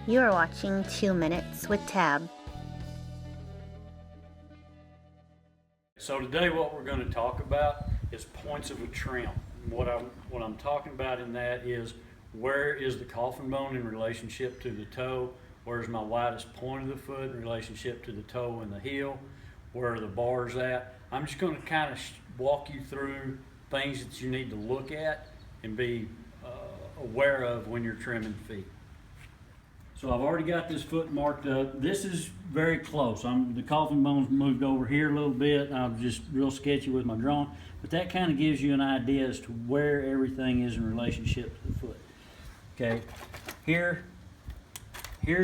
You are watching 2 Minutes with Tab. So today what we're going to talk about is points of a trim. What I'm talking about in that is, where is the coffin bone in relationship to the toe? Where's my widest point of the foot in relationship to the toe and the heel? Where are the bars at? I'm just going to kind of walk you through things that you need to look at and be aware of when you're trimming feet. So I've already got this foot marked up. This is very close. The coffin bone's moved over here a little bit. I'm just real sketchy with my drawing, but that kind of gives you an idea as to where everything is in relationship to the foot. Okay, here's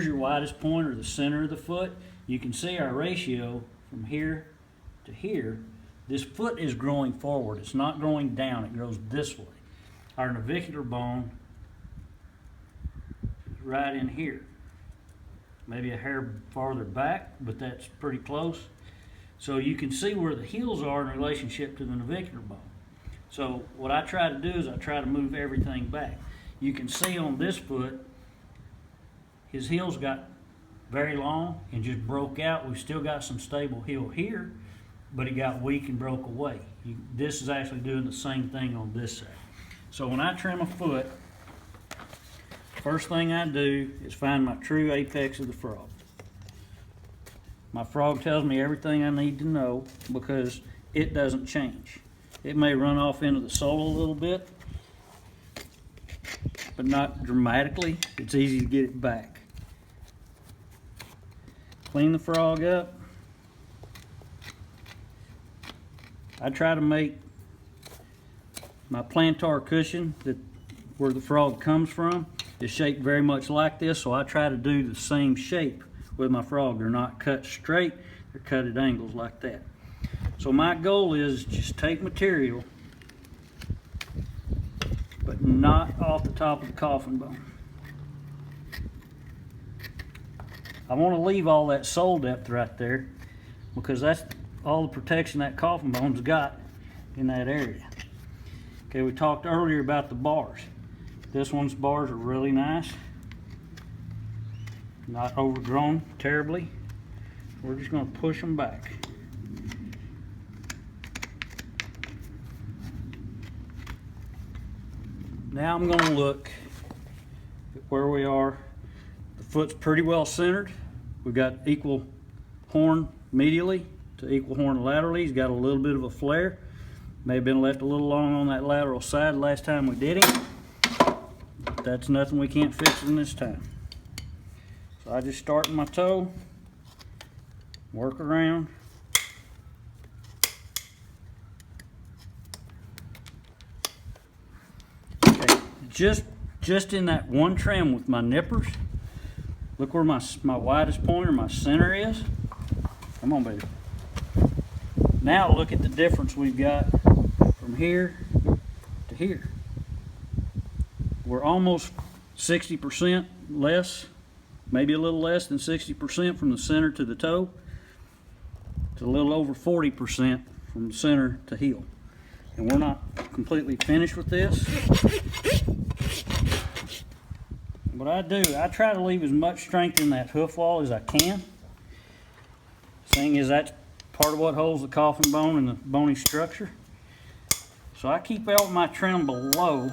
your widest point, or the center of the foot. You can see our ratio from here to here. This foot is growing forward. It's not growing down. It grows this way. Our navicular bone is right in here. Maybe a hair farther back, but that's pretty close. So you can see where the heels are in relationship to the navicular bone. So what I try to do is I try to move everything back. You can see on this foot, his heels got very long and just broke out. We've still got some stable heel here, but it got weak and broke away. This is actually doing the same thing on this side. So when I trim a foot, first thing I do is find my true apex of the frog. My frog tells me everything I need to know because it doesn't change. It may run off into the sole a little bit, but not dramatically. It's easy to get it back. Clean the frog up. I try to make my plantar cushion, where the frog comes from, is shaped very much like this, so I try to do the same shape with my frog. They're not cut straight, they're cut at angles like that. So my goal is just take material, but not off the top of the coffin bone. I want to leave all that sole depth right there because that's all the protection that coffin bone's got in that area. Okay, we talked earlier about the bars. This one's bars are really nice, not overgrown terribly. We're just going to push them back. Now I'm going to look at where we are. The foot's pretty well centered. We've got equal horn medially to equal horn laterally. He's got a little bit of a flare. May have been left a little long on that lateral side last time we did him. That's nothing we can't fix in this time. So I just start in my toe, work around. Okay, just in that one trim with my nippers, look where my widest point, or my center is. Come on, baby. Now look at the difference we've got from here to here. We're almost 60% less, maybe a little less than 60% from the center to the toe, to a little over 40% from the center to heel. And we're not completely finished with this. What I do, I try to leave as much strength in that hoof wall as I can. Thing is, that's part of what holds the coffin bone and the bony structure. So I keep all my trim below.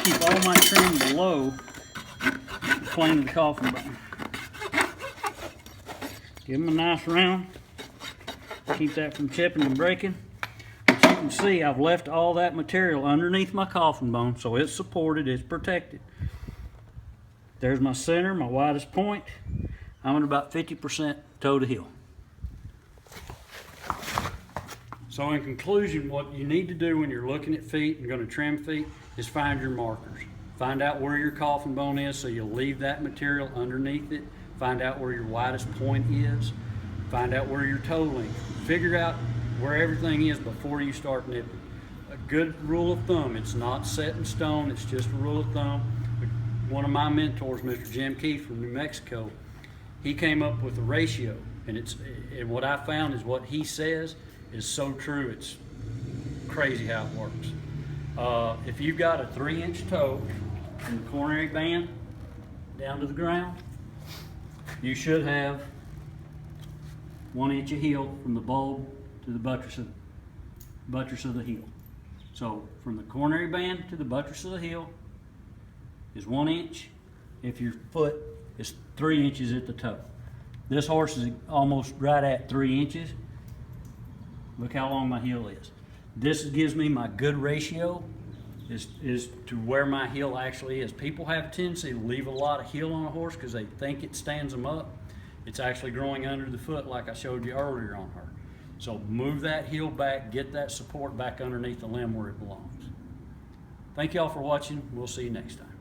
Keep all my trim below the plane of the coffin bone. Give them a nice round. Keep that from chipping and breaking. But you can see I've left all that material underneath my coffin bone, so it's supported, it's protected. There's my center, my widest point. I'm at about 50% toe to heel. So in conclusion, what you need to do when you're looking at feet and going to trim feet is find your markers. Find out where your coffin bone is, so you'll leave that material underneath it. Find out where your widest point is. Find out where your toe length. Figure out where everything is before you start nipping. A good rule of thumb, it's not set in stone, it's just a rule of thumb. One of my mentors, Mr. Jim Keith from New Mexico, he came up with a ratio, and what I found is what he says is so true. It's crazy how it works. If you've got a 3-inch toe from the coronary band down to the ground, you should have 1 inch of heel from the bulb to the buttress of the heel. So from the coronary band to the buttress of the heel is 1 inch. If your foot is 3 inches at the toe. This horse is almost right at 3 inches. Look how long my heel is. This gives me my good ratio is to where my heel actually is. People have a tendency to leave a lot of heel on a horse because they think it stands them up. It's actually growing under the foot like I showed you earlier on her. So move that heel back, get that support back underneath the limb where it belongs. Thank y'all for watching. We'll see you next time.